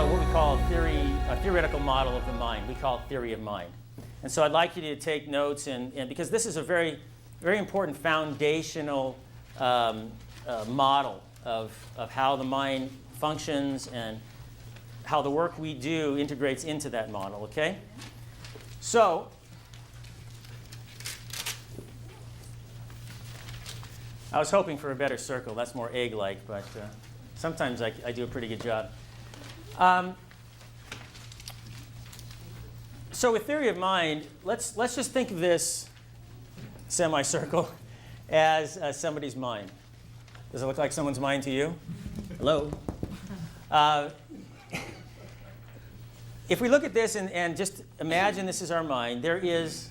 what we call a theoretical model of the mind. We call it theory of mind. And so I'd like you to take notes, and because this is a very, very important foundational model of how the mind functions and how the work we do integrates into that model, okay? So, I was hoping for a better circle. That's more egg-like, but sometimes I do a pretty good job. So with theory of mind, let's just think of this semicircle as somebody's mind. Does it look like someone's mind to you? Hello? If we look at this and just imagine this is our mind, there is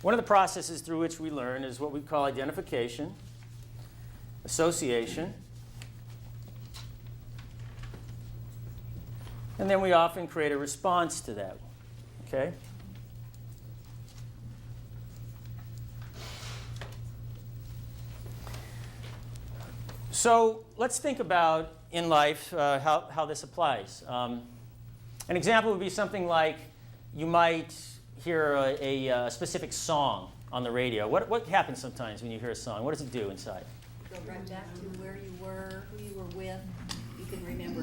one of the processes through which we learn is what we call identification, association, and then we often create a response to that, okay? So let's think about in life how this applies. An example would be something like you might hear a specific song on the radio. What happens sometimes when you hear a song? What does it do inside? Go right back to where you were, who you were with. You can remember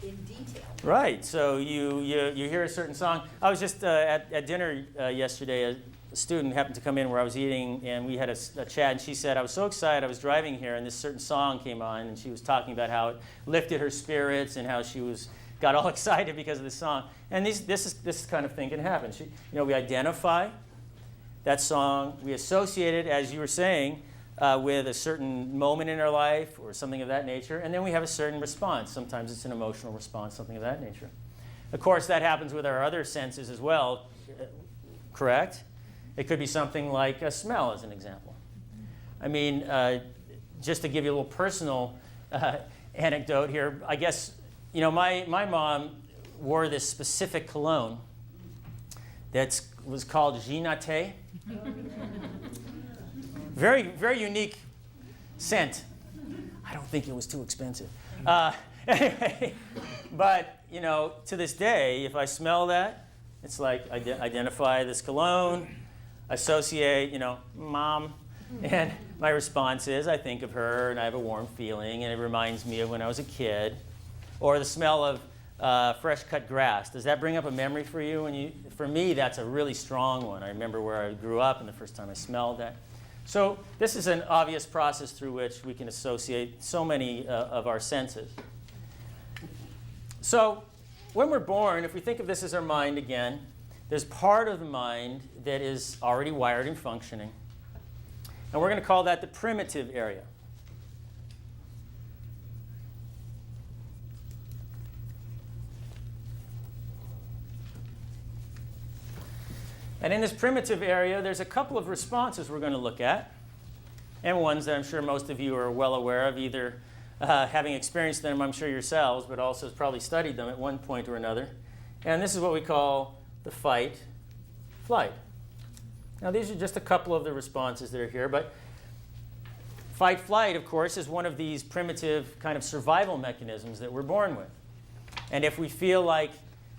in detail. Right. So you hear a certain song. I was just at dinner yesterday. A student happened to come in where I was eating, and we had a chat, and she said, I was so excited, I was driving here, and this certain song came on, and she was talking about how it lifted her spirits and how she got all excited because of the song. And this kind of thing can happen. We identify that song, we associate it, as you were saying, with a certain moment in our life or something of that nature, and then we have a certain response. Sometimes it's an emotional response, something of that nature. Of course, that happens with our other senses as well, correct? It could be something like a smell, as an example. I mean, just to give you a little personal anecdote here, I guess, my mom wore this specific cologne that was called Ginate. Very, very unique scent. I don't think it was too expensive. Anyway, but, to this day, if I smell that, it's like identify this cologne, associate, Mom, and my response is I think of her and I have a warm feeling and it reminds me of when I was a kid. Or the smell of fresh cut grass. Does that bring up a memory for you? For me, that's a really strong one. I remember where I grew up and the first time I smelled that. So this is an obvious process through which we can associate so many of our senses. So when we're born, if we think of this as our mind again, there's part of the mind that is already wired and functioning. And we're going to call that the primitive area. And in this primitive area, there's a couple of responses we're going to look at, and ones that I'm sure most of you are well aware of, either having experienced them, I'm sure yourselves, but also probably studied them at one point or another. And this is what we call the fight, flight. Now, these are just a couple of the responses that are here, but fight, flight, of course, is one of these primitive kind of survival mechanisms that we're born with. And if we feel like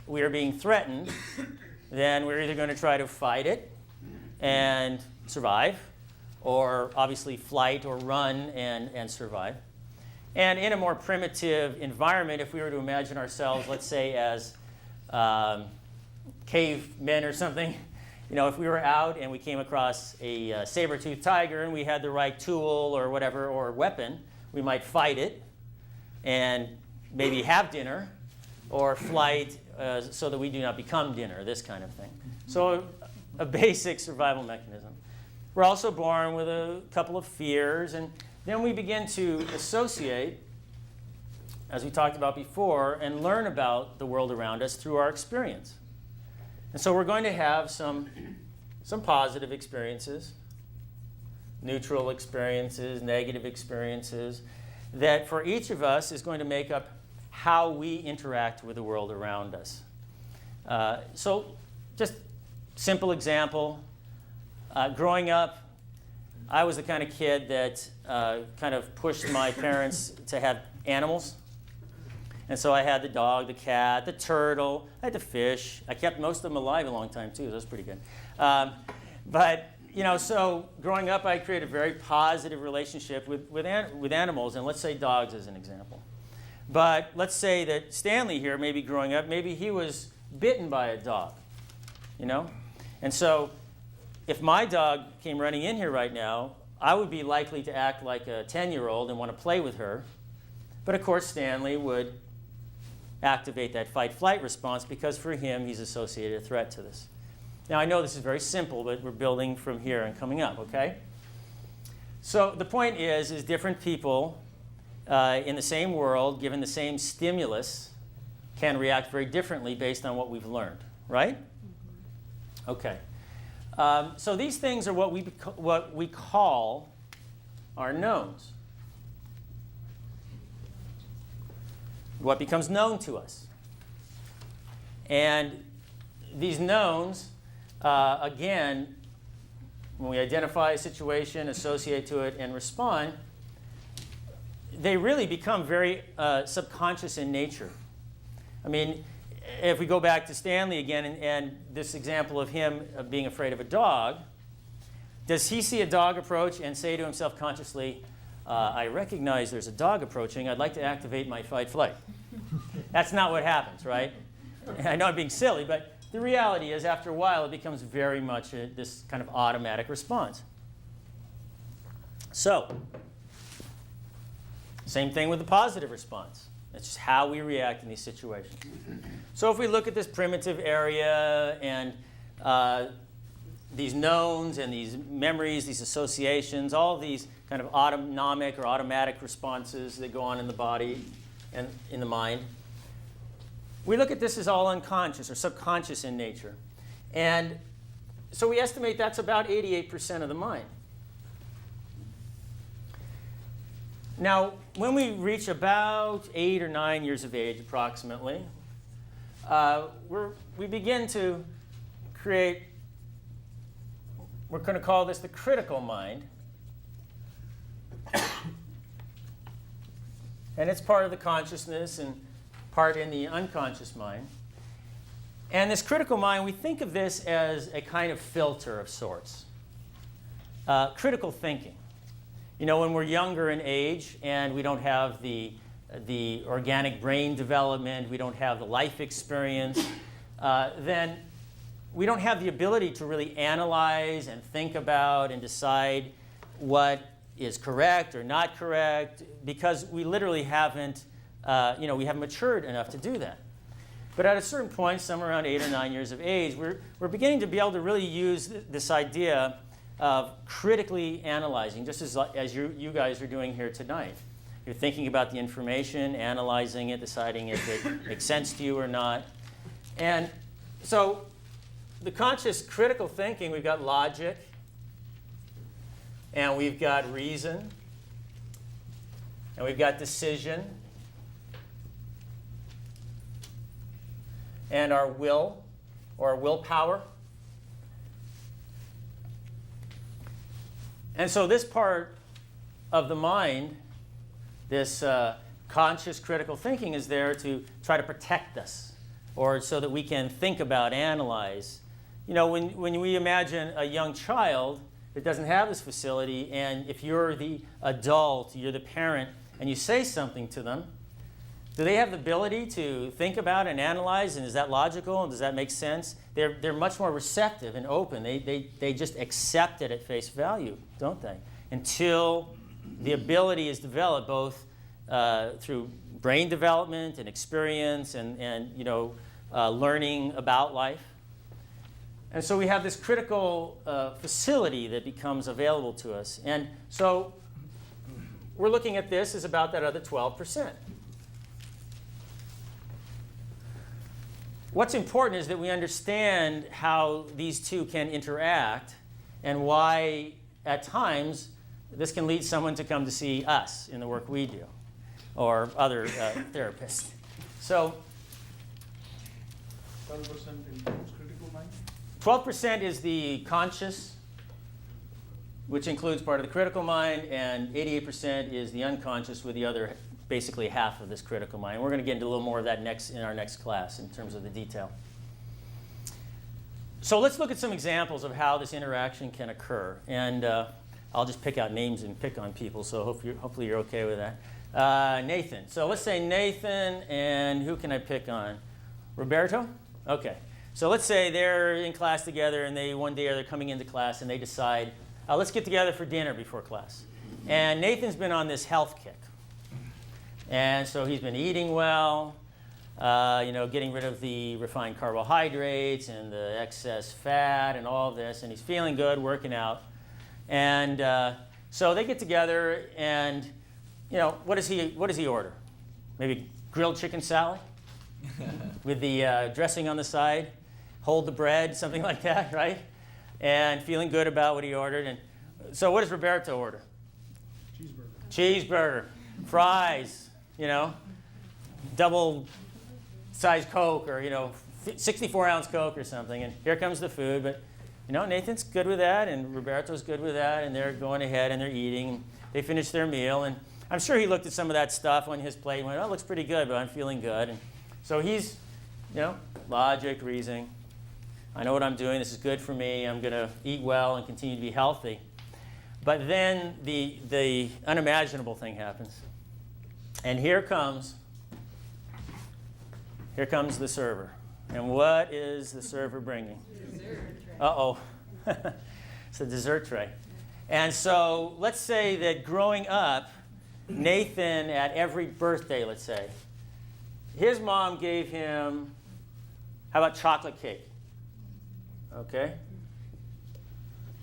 we are being threatened, then we're either going to try to fight it and survive, or obviously flight or run and survive. And in a more primitive environment, if we were to imagine ourselves, let's say, as cavemen or something, if we were out and we came across a saber-toothed tiger and we had the right tool or whatever, or weapon, we might fight it and maybe have dinner, or flight so that we do not become dinner, this kind of thing. So a basic survival mechanism. We're also born with a couple of fears, and then we begin to associate, as we talked about before, and learn about the world around us through our experience. And so we're going to have some positive experiences, neutral experiences, negative experiences, that for each of us is going to make up how we interact with the world around us. So just simple example. Growing up, I was the kind of kid that kind of pushed my parents to have animals. And so I had the dog, the cat, the turtle, I had the fish. I kept most of them alive a long time too, so that's pretty good. But so growing up, I created a very positive relationship with animals, and let's say dogs as an example. But let's say that Stanley here, maybe growing up, maybe he was bitten by a dog, And so if my dog came running in here right now, I would be likely to act like a 10-year-old and want to play with her. But of course, Stanley would activate that fight-flight response because for him, he's associated a threat to this. Now, I know this is very simple, but we're building from here and coming up, okay? So the point is different people in the same world, given the same stimulus, can react very differently based on what we've learned, right? Okay. So these things are what we call our knowns. What becomes known to us. And these knowns, again, when we identify a situation, associate to it, and respond, they really become very subconscious in nature. I mean, if we go back to Stanley again and this example of him being afraid of a dog, does he see a dog approach and say to himself consciously, I recognize there's a dog approaching, I'd like to activate my fight-flight? That's not what happens, right? I know I'm being silly, but the reality is after a while it becomes very much this kind of automatic response. So, same thing with the positive response. That's just how we react in these situations. So if we look at this primitive area and these knowns and these memories, these associations, all of these kind of autonomic or automatic responses that go on in the body and in the mind, we look at this as all unconscious or subconscious in nature. And so we estimate that's about 88% of the mind. Now, when we reach about 8 or 9 years of age, approximately, we begin to create, we're going to call this the critical mind. And it's part of the consciousness and part in the unconscious mind. And this critical mind, we think of this as a kind of filter of sorts. Critical thinking. When we're younger in age and we don't have the organic brain development, we don't have the life experience, then we don't have the ability to really analyze and think about and decide what is correct or not correct because we literally haven't, we haven't matured enough to do that. But at a certain point, somewhere around 8 or 9 years of age, we're beginning to be able to really use this idea of critically analyzing, just as you guys are doing here tonight. You're thinking about the information, analyzing it, deciding if it makes sense to you or not. And so the conscious critical thinking, we've got logic, and we've got reason, and we've got decision, and our will, or our willpower. And so this part of the mind, this conscious critical thinking, is there to try to protect us, or so that we can think about, analyze. When we imagine a young child that doesn't have this facility, and if you're the adult, you're the parent, and you say something to them, do they have the ability to think about and analyze, and is that logical, and does that make sense? They're much more receptive and open. They just accept it at face value, don't they? Until the ability is developed both through brain development and experience and learning about life. And so we have this critical facility that becomes available to us. And so we're looking at this as about that other 12%. What's important is that we understand how these two can interact and why, at times, this can lead someone to come to see us in the work we do, or other therapists. So 12% includes critical mind? 12% is the conscious, which includes part of the critical mind, and 88% is the unconscious with the other basically half of this critical mind. We're going to get into a little more of that in our next class in terms of the detail. So let's look at some examples of how this interaction can occur. And I'll just pick out names and pick on people, so hopefully you're okay with that. Nathan. So let's say Nathan, and who can I pick on? Roberto? Okay. So let's say they're in class together, and one day they're coming into class, and they decide, let's get together for dinner before class. And Nathan's been on this health kick. And so he's been eating well, getting rid of the refined carbohydrates and the excess fat and all of this, and he's feeling good, working out. And so they get together, and what does he order? Maybe grilled chicken salad with the dressing on the side, hold the bread, something like that, right? And feeling good about what he ordered. And so what does Roberto order? Cheeseburger, fries, double-sized Coke, or 64-ounce Coke or something. And here comes the food, but Nathan's good with that, and Roberto's good with that, and they're going ahead and they're eating. And they finish their meal, and I'm sure he looked at some of that stuff on his plate and went, "Oh, it looks pretty good, but I'm feeling good." And so he's, logic, reasoning. I know what I'm doing. This is good for me. I'm going to eat well and continue to be healthy. But then the unimaginable thing happens, and here comes the server. And what is the server bringing? Uh-oh. It's a dessert tray. And so let's say that growing up, Nathan, at every birthday, let's say, his mom gave him, how about chocolate cake? Okay?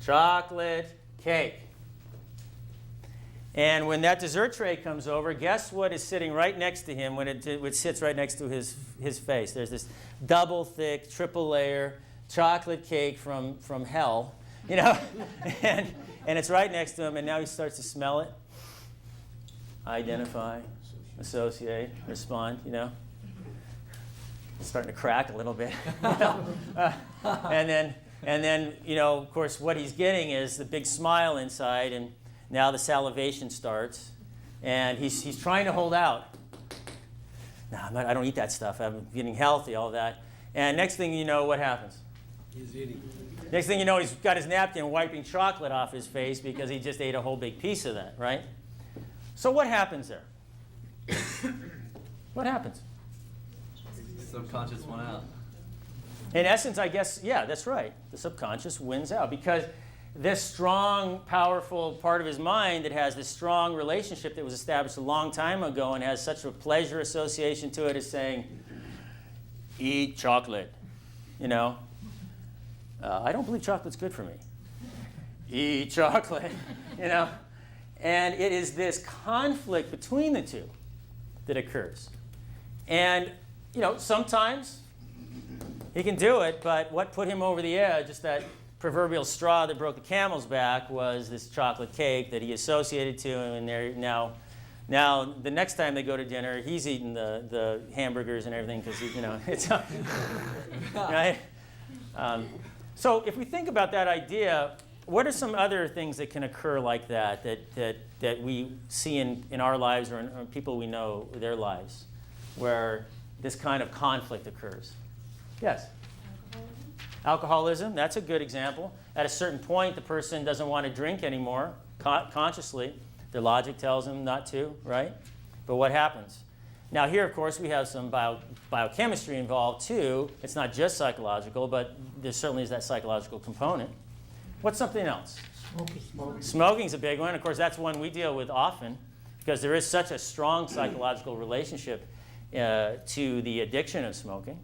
Chocolate cake. And when that dessert tray comes over, guess what is sitting right next to him when it sits right next to his face? There's this double thick, triple layer chocolate cake from hell, and it's right next to him, and now he starts to smell it, identify, associate, respond, It's starting to crack a little bit. And then, of course, what he's getting is the big smile inside, and now the salivation starts, and he's trying to hold out. No, I don't eat that stuff. I'm getting healthy, all that. And next thing you know, what happens? He's eating. Next thing you know, he's got his napkin wiping chocolate off his face because he just ate a whole big piece of that, right? So what happens there? What happens? Subconscious went out. In essence, I guess, yeah, that's right. The subconscious wins out because this strong, powerful part of his mind that has this strong relationship that was established a long time ago and has such a pleasure association to it is saying, eat chocolate, I don't believe chocolate's good for me. Eat chocolate, And it is this conflict between the two that occurs. And, sometimes he can do it, but what put him over the edge, just that proverbial straw that broke the camel's back, was this chocolate cake that he associated to him. And now the next time they go to dinner, he's eating the hamburgers and everything because, it's right? So if we think about that idea, what are some other things that can occur like that we see in our lives or in people we know, their lives, where this kind of conflict occurs? Yes? Alcoholism, that's a good example. At a certain point, the person doesn't want to drink anymore consciously. Their logic tells them not to, right? But what happens? Now here, of course, we have some biochemistry involved too. It's not just psychological, but there certainly is that psychological component. What's something else? Smoking's a big one. Of course, that's one we deal with often because there is such a strong psychological relationship to the addiction of smoking.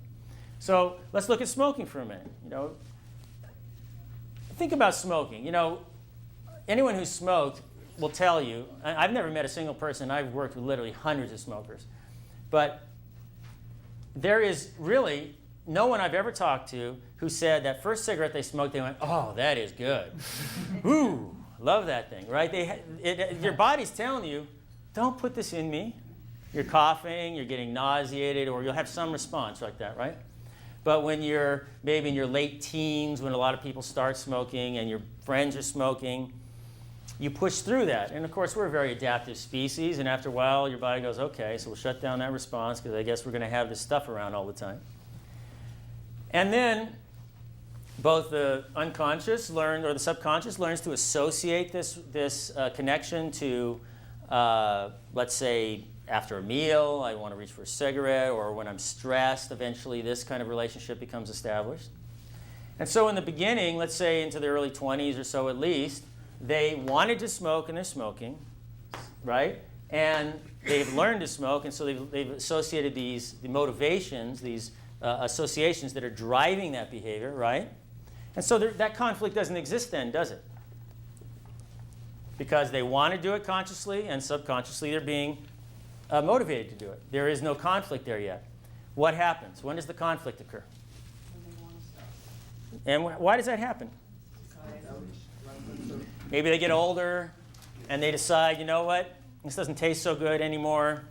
So let's look at smoking for a minute. Think about smoking. Anyone who's smoked will tell you, I've never met a single person, I've worked with literally hundreds of smokers, but there is really no one I've ever talked to who said that first cigarette they smoked, they went, "Oh, that is good. Ooh, love that thing," right? Your body's telling you, don't put this in me. You're coughing, you're getting nauseated, or you'll have some response like that, right? But when you're maybe in your late teens, when a lot of people start smoking and your friends are smoking, you push through that. And of course, we're a very adaptive species, and after a while, your body goes, okay, so we'll shut down that response because I guess we're going to have this stuff around all the time. And then both the unconscious or the subconscious learns to associate this connection to, let's say, after a meal, I want to reach for a cigarette, or when I'm stressed, eventually this kind of relationship becomes established. And so in the beginning, let's say into the early 20s or so at least, they wanted to smoke and they're smoking, right? And they've learned to smoke, and so they've associated the motivations, these associations that are driving that behavior, right? And so that conflict doesn't exist then, does it? Because they want to do it consciously, and subconsciously they're being motivated to do it. There is no conflict there yet. What happens? When does the conflict occur? When they want to stop. And why does that happen? Maybe they get older and they decide, you know what, this doesn't taste so good anymore.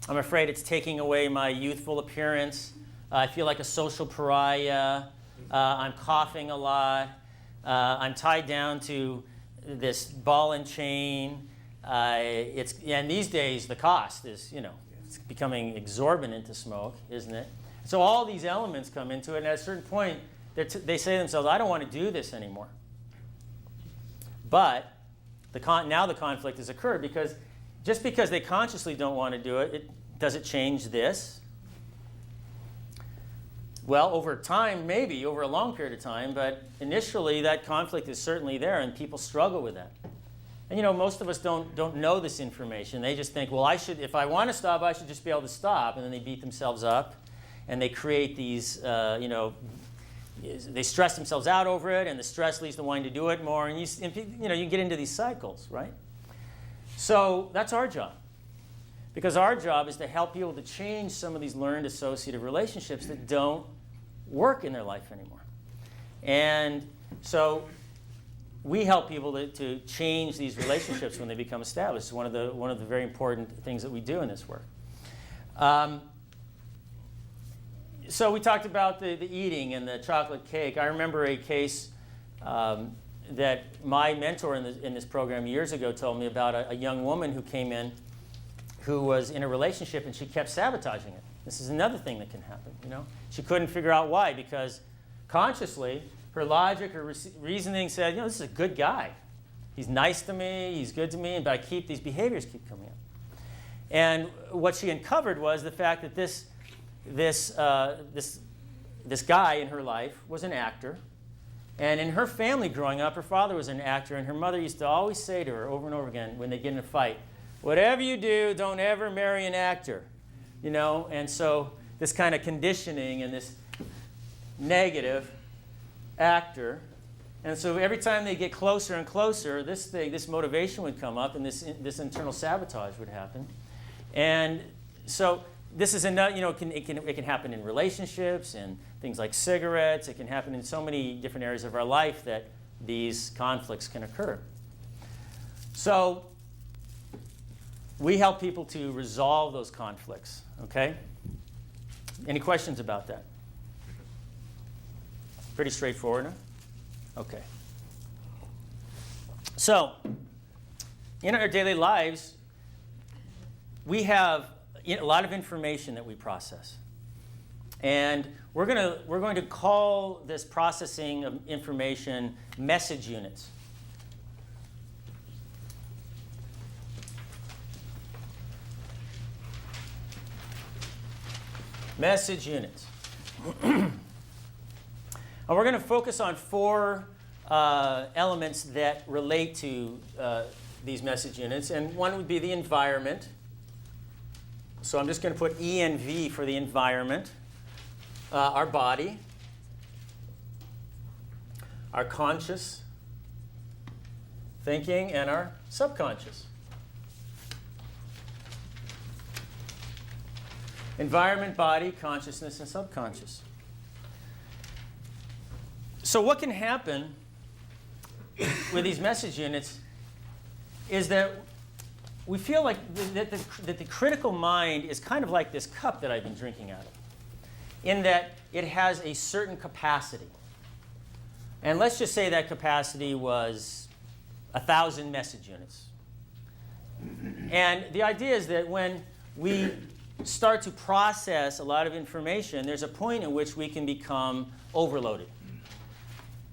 I'm afraid it's taking away my youthful appearance. I feel like a social pariah. I'm coughing a lot. I'm tied down to this ball and chain. And these days the cost is, it's becoming exorbitant to smoke, isn't it? So all these elements come into it, and at a certain point, they say to themselves, I don't want to do this anymore. But now the conflict has occurred, because just because they consciously don't want to do it, does it change this? Well, over time, maybe, over a long period of time, but initially that conflict is certainly there, and people struggle with that. And most of us don't know this information. They just think, well, if I want to stop, I should just be able to stop. And then they beat themselves up, and they create these, they stress themselves out over it, and the stress leads them wanting to do it more, and you get into these cycles, right? So that's our job, because our job is to help people to change some of these learned associative relationships that don't work in their life anymore. And so we help people to change these relationships when they become established. It's one of the very important things that we do in this work. So we talked about the eating and the chocolate cake. I remember a case that my mentor in this program years ago told me about a young woman who came in who was in a relationship, and she kept sabotaging it. This is another thing that can happen. She couldn't figure out why, because consciously her logic, her reasoning said, this is a good guy. He's nice to me, he's good to me, but these behaviors keep coming up. And what she uncovered was the fact that this guy in her life was an actor. And in her family growing up, her father was an actor, and her mother used to always say to her over and over again when they get in a fight, whatever you do, don't ever marry an actor. And so this kind of conditioning and this negative actor. And so every time they get closer and closer, this motivation would come up, and this internal sabotage would happen. And so this is another, it can happen in relationships and things like cigarettes. It can happen in so many different areas of our life that these conflicts can occur. So we help people to resolve those conflicts, okay? Any questions about that? Pretty straightforward, huh? Okay. So, in our daily lives, we have a lot of information that we process. And we're going to call this processing of information message units. Message units. And we're going to focus on 4 elements that relate to these message units. And one would be the environment. So I'm just going to put E and V for the environment. Our body. Our conscious thinking, and our subconscious. Environment, body, consciousness, and subconscious. So what can happen with these message units is that we feel like that the critical mind is kind of like this cup that I've been drinking out of, in that it has a certain capacity. And let's just say that capacity was 1,000 message units. And the idea is that when we start to process a lot of information, there's a point at which we can become overloaded.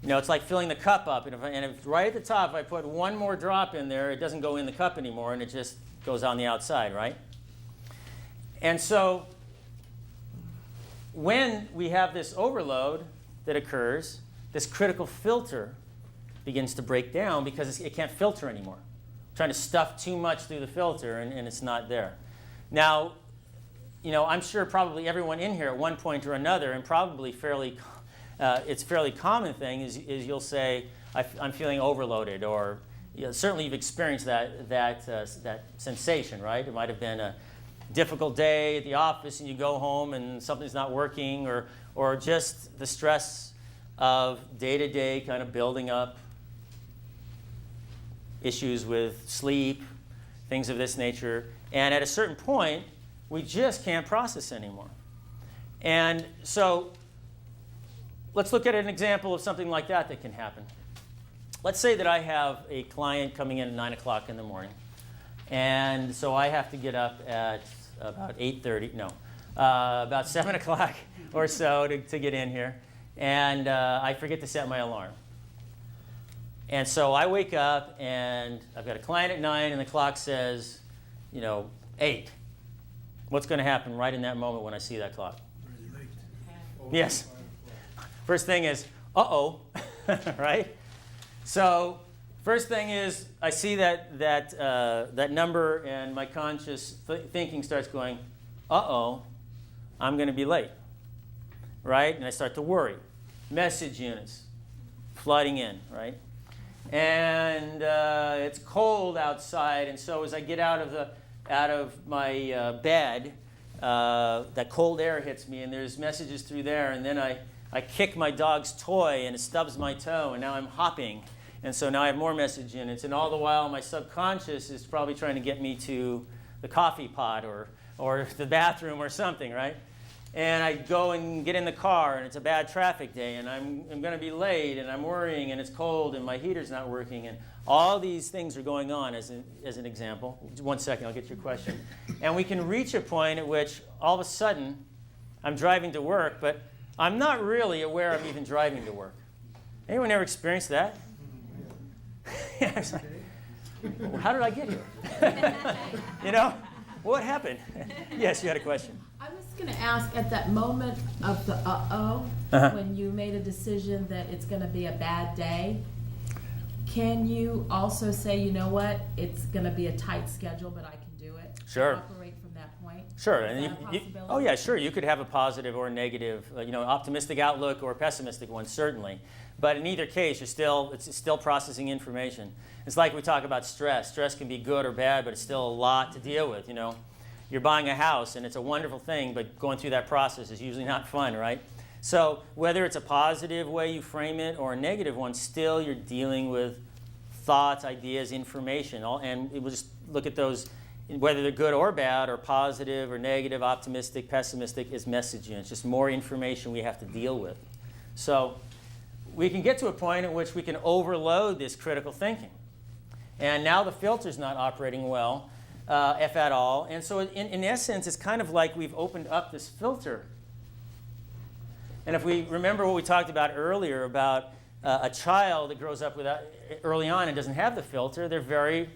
You know, it's like filling the cup up, and if right at the top, if I put one more drop in there, it doesn't go in the cup anymore, and it just goes on the outside, right? And so when we have this overload that occurs, this critical filter begins to break down because it can't filter anymore. Trying to stuff too much through the filter, and it's not there. Now, you know, I'm sure probably everyone in here at one point or another, and probably it's a fairly common thing, is you'll say, I'm feeling overloaded, or you know, certainly you've experienced that sensation, right? It might have been a difficult day at the office, and you go home and something's not working, or just the stress of day-to-day kind of building up issues with sleep, things of this nature. And at a certain point, we just can't process anymore. And so let's look at an example of something like that can happen. Let's say that I have a client coming in at 9 o'clock in the morning. And so I have to get up at about 8:30, about 7 o'clock or so to get in here. And I forget to set my alarm. And so I wake up, and I've got a client at 9, and the clock says, 8. What's going to happen right in that moment when I see that clock? Yes. First thing is, uh-oh, right? So first thing is I see that number, and my conscious thinking starts going, uh-oh, I'm going to be late, right? And I start to worry. Message units flooding in, right? And it's cold outside, and so as I get out of my bed, that cold air hits me, and there's messages through there, and then I kick my dog's toy, and it stubs my toe, and now I'm hopping, and so now I have more message units, and all the while my subconscious is probably trying to get me to the coffee pot or the bathroom or something, right? And I go and get in the car, and it's a bad traffic day, and I'm going to be late, and I'm worrying, and it's cold, and my heater's not working, and all these things are going on as an example. 1 second, I'll get your question. And we can reach a point at which all of a sudden I'm driving to work, but I'm not really aware I'm even driving to work. Anyone ever experienced that? Yeah, it's like, well, how did I get here? What happened? Yes, you had a question. I was going to ask, at that moment of the when you made a decision that it's going to be a bad day, can you also say, you know what, it's going to be a tight schedule, but I can do it? Sure. Operate from that point? Sure. Is And that a possibility? oh yeah, sure. You could have a positive or negative, optimistic outlook or a pessimistic one, certainly. But in either case, it's still processing information. It's like we talk about stress. Stress can be good or bad, but it's still a lot to deal with. You're buying a house, and it's a wonderful thing, but going through that process is usually not fun, right? So whether it's a positive way you frame it or a negative one, still you're dealing with thoughts, ideas, information. And we'll just look at those, whether they're good or bad, or positive or negative, optimistic, pessimistic, is messaging. It's just more information we have to deal with. So we can get to a point at which we can overload this critical thinking. And now the filter's not operating well, if at all. And so in essence, it's kind of like we've opened up this filter. And if we remember what we talked about earlier about a child that grows up early on and doesn't have the filter, they're very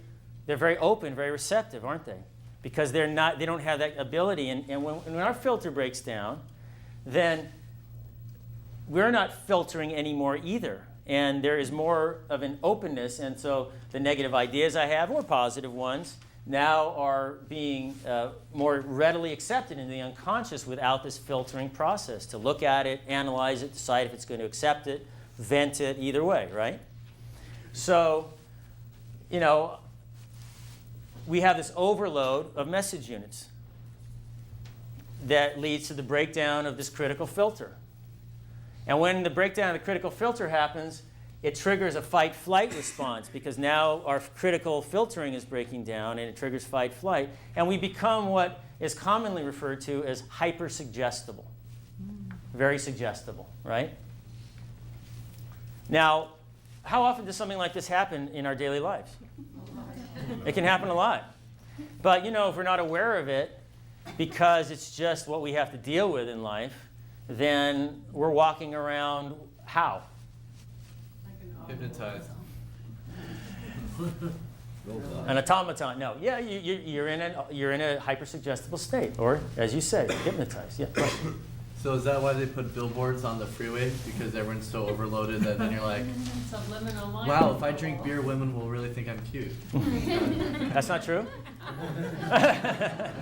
open, very receptive, aren't they? Because they don't have that ability. And when our filter breaks down, then we're not filtering anymore either. And there is more of an openness. And so the negative ideas I have, or positive ones, now are being more readily accepted in the unconscious without this filtering process, to look at it, analyze it, decide if it's going to accept it, vent it, either way, right? So, we have this overload of message units that leads to the breakdown of this critical filter. And when the breakdown of the critical filter happens, it triggers a fight-flight response, because now our critical filtering is breaking down, and it triggers fight-flight. And we become what is commonly referred to as hyper-suggestible. Very suggestible, right? Now, how often does something like this happen in our daily lives? It can happen a lot. But, if we're not aware of it, because it's just what we have to deal with in life, then we're walking around how? Hypnotized. An automaton. No. Yeah, you're in a hypersuggestible state, or as you say, hypnotized. Yeah. Right. So is that why they put billboards on the freeway? Because everyone's so overloaded that then you're like, wow, if I drink beer, women will really think I'm cute. That's not true. I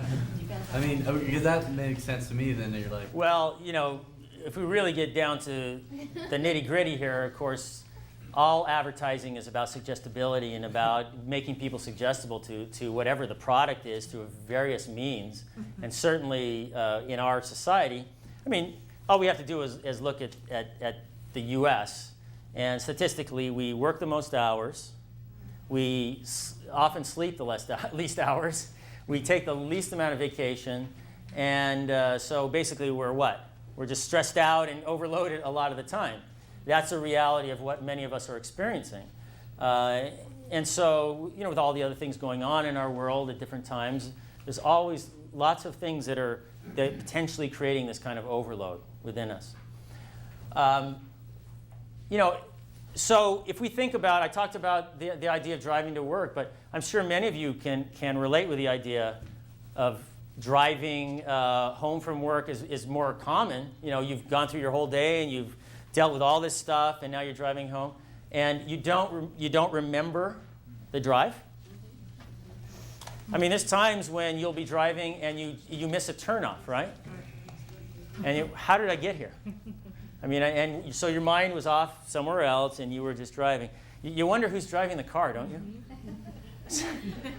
mean, because that makes sense to me. Then you're like, Well, if we really get down to the nitty-gritty here, of course, all advertising is about suggestibility and about making people suggestible to whatever the product is through various means. And certainly in our society, I mean, all we have to do is look at the U.S. And statistically, we work the most hours. We often sleep the least hours. We take the least amount of vacation. And so basically we're what? We're just stressed out and overloaded a lot of the time. That's a reality of what many of us are experiencing. And so, with all the other things going on in our world at different times, there's always lots of things that are potentially creating this kind of overload within us. So if we think about, I talked about the idea of driving to work, but I'm sure many of you can relate with the idea of driving home from work is more common. You've gone through your whole day and you've dealt with all this stuff, and now you're driving home, and you don't remember the drive. I mean, there's times when you'll be driving and you miss a turnoff, right? And how did I get here? I mean, and so your mind was off somewhere else, and you were just driving. You wonder who's driving the car, don't you?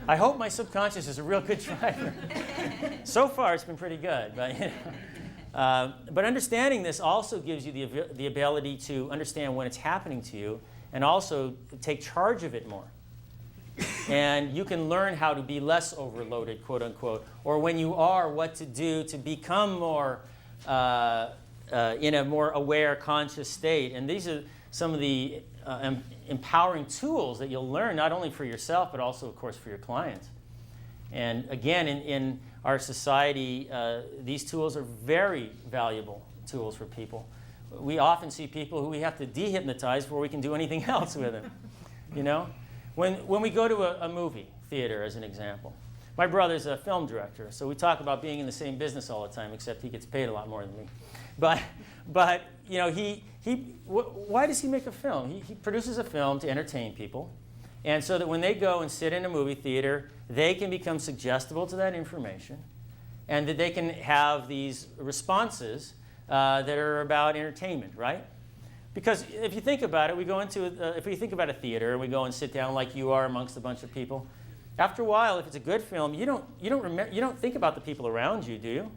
I hope my subconscious is a real good driver. So far, it's been pretty good, but understanding this also gives you the ability to understand when it's happening to you and also take charge of it more. And you can learn how to be less overloaded, quote unquote, or when you are, what to do to become more in a more aware, conscious state. And these are some of the empowering tools that you'll learn, not only for yourself, but also, of course, for your clients. And again, in our society, these tools are very valuable tools for people. We often see people who we have to dehypnotize before we can do anything else with them. When we go to a movie theater, as an example, my brother's a film director, so we talk about being in the same business all the time, except he gets paid a lot more than me. But why does he make a film? He produces a film to entertain people, and so that when they go and sit in a movie theater, they can become suggestible to that information, and that they can have these responses that are about entertainment, right? Because if you think about it, if we think about a theater and we go and sit down like you are amongst a bunch of people, after a while, if it's a good film, you don't think about the people around you, do you?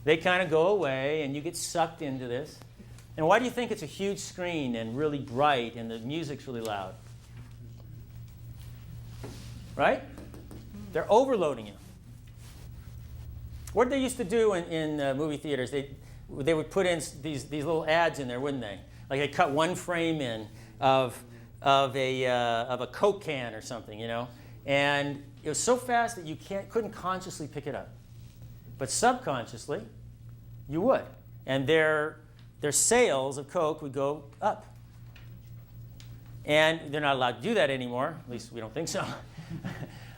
They kind of go away, and you get sucked into this. And why do you think it's a huge screen and really bright and the music's really loud? Right? They're overloading you. What did they used to do in movie theaters? They would put in these little ads in there, wouldn't they? Like they cut one frame in of a Coke can or something, and it was so fast that you couldn't consciously pick it up, but subconsciously you would, and their sales of Coke would go up. And they're not allowed to do that anymore. At least we don't think so.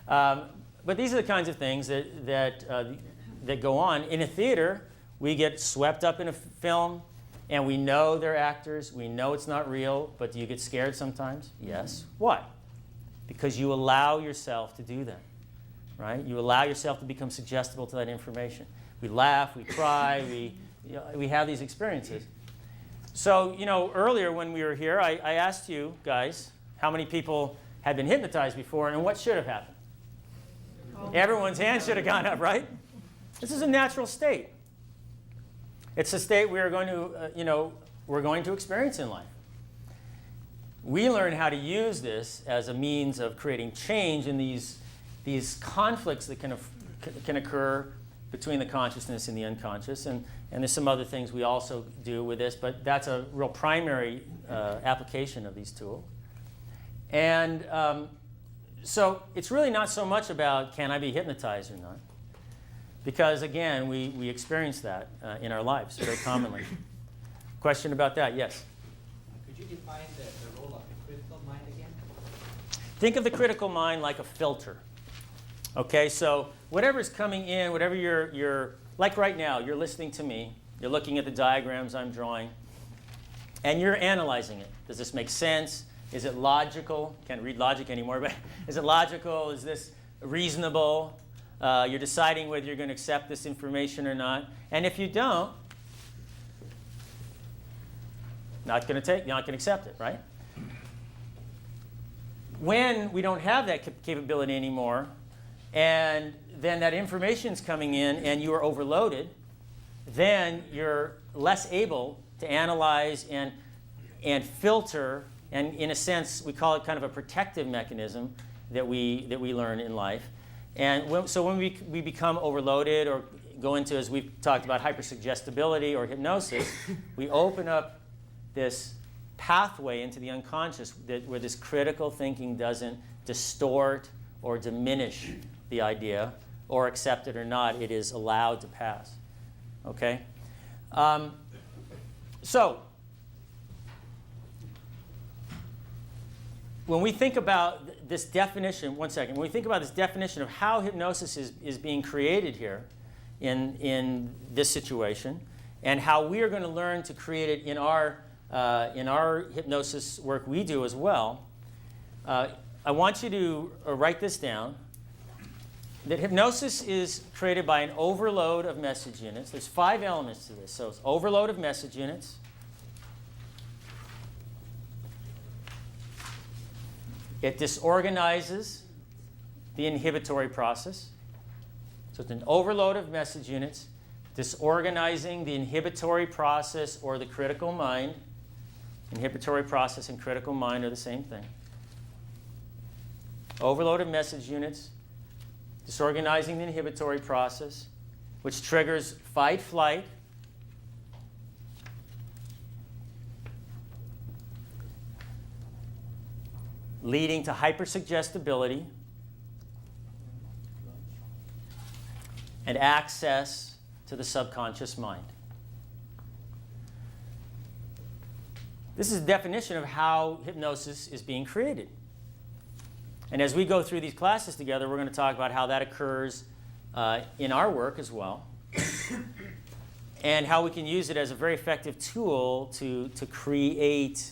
But these are the kinds of things that go on in a theater. We get swept up in a film. And we know they're actors. We know it's not real. But do you get scared sometimes? Yes. Why? Because you allow yourself to do that, right? You allow yourself to become suggestible to that information. We laugh, we cry, we have these experiences. So, earlier when we were here, I asked you guys how many people had been hypnotized before and what should have happened. Everyone's hand should have gone up, right? This is a natural state. It's a state we're going to experience in life. We learn how to use this as a means of creating change in these conflicts that can occur between the consciousness and the unconscious. And there's some other things we also do with this, but that's a real primary application of these tools. And so it's really not so much about can I be hypnotized or not, because again, we experience that in our lives very commonly. Question about that? Yes? Could you define the role of the critical mind again? Think of the critical mind like a filter. Okay, so whatever's coming in, whatever you're like right now, you're listening to me, you're looking at the diagrams I'm drawing, and you're analyzing it. Does this make sense? Is it logical? Can't read logic anymore, but is it logical? Is this reasonable? You're deciding whether you're going to accept this information or not. And if you don't, not going to accept it, right? When we don't have that capability anymore, and then that information's coming in and you are overloaded, then you're less able to analyze and filter, and in a sense, we call it kind of a protective mechanism that we learn in life. And so when we become overloaded or go into, as we've talked about, hypersuggestibility or hypnosis, we open up this pathway into the unconscious where this critical thinking doesn't distort or diminish the idea, or accept it or not. It is allowed to pass. Okay? So, when we think about this definition, one second, when we think about this definition of how hypnosis is being created here in this situation, and how we are going to learn to create it in our hypnosis work we do as well, I want you to write this down, that hypnosis is created by an overload of message units. There's 5 elements to this. So it's overload of message units, it disorganizes the inhibitory process. So it's an overload of message units, disorganizing the inhibitory process or the critical mind. Inhibitory process and critical mind are the same thing. Overload of message units, disorganizing the inhibitory process, which triggers fight, flight, leading to hypersuggestibility and access to the subconscious mind. This is a definition of how hypnosis is being created. And as we go through these classes together, we're going to talk about how that occurs in our work as well, and how we can use it as a very effective tool to create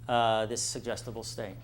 this suggestible state.